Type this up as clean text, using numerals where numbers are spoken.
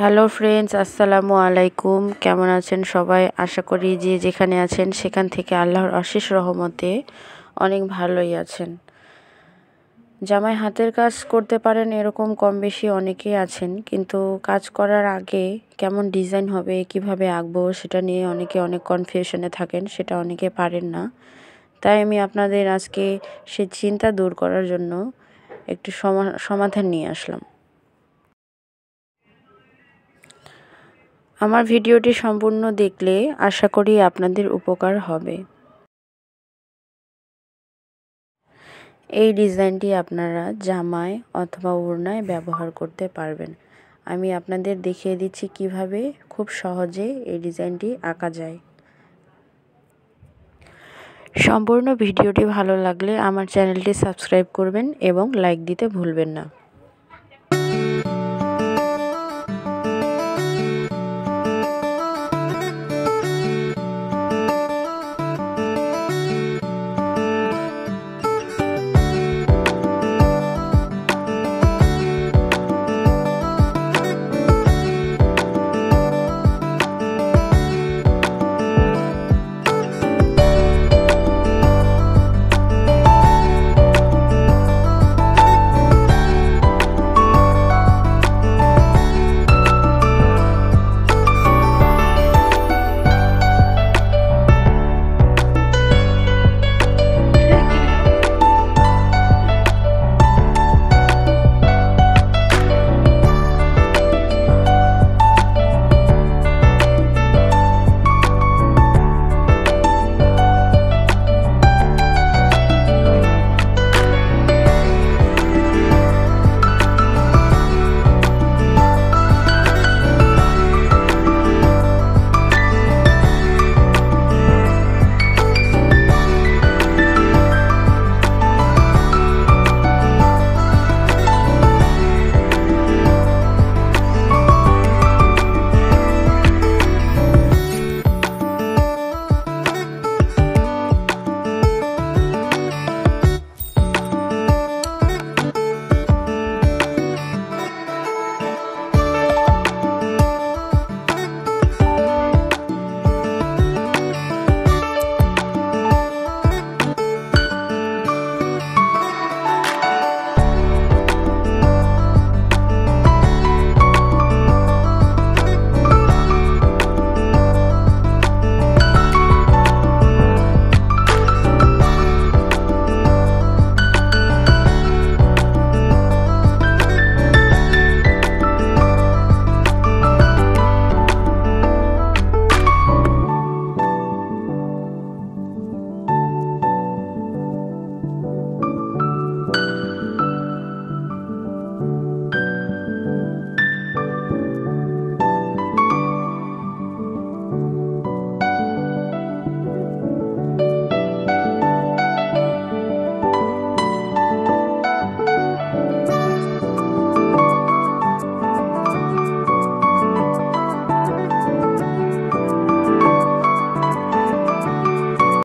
Hello friends, আসসালামু আলাইকুম। কেমন আছেন সবাই? আশা করি যে যেখানে আছেন সেখান থেকে আল্লাহর অশেষ রহমতে অনেক ভালোই আছেন। জামাই হাতের কাজ করতে পারেন এরকম কম বেশি অনেকেই আছেন, কিন্তু কাজ করার আগে কেমন ডিজাইন হবে, কিভাবে আঁকবো সেটা নিয়ে অনেকে অনেক কনফিউশনে থাকেন, সেটা অনেকে পারেন না। তাই আমি আপনাদের আজকে সে চিন্তা দূর করার জন্য একটি সমাধান নিয়ে আসলাম। আমার ভিডিওটি সম্পূর্ণ দেখলে আশা করি আপনাদের উপকার হবে। এই ডিজাইনটি আপনারা জামায় অথবা ওড়নায় ব্যবহার করতে পারবেন। আমি আপনাদের দেখিয়ে দিচ্ছি কিভাবে খুব সহজে এই ডিজাইনটি আঁকা যায়। সম্পূর্ণ ভিডিওটি ভালো লাগলে আমার চ্যানেলটি সাবস্ক্রাইব করবেন এবং লাইক দিতে ভুলবেন না।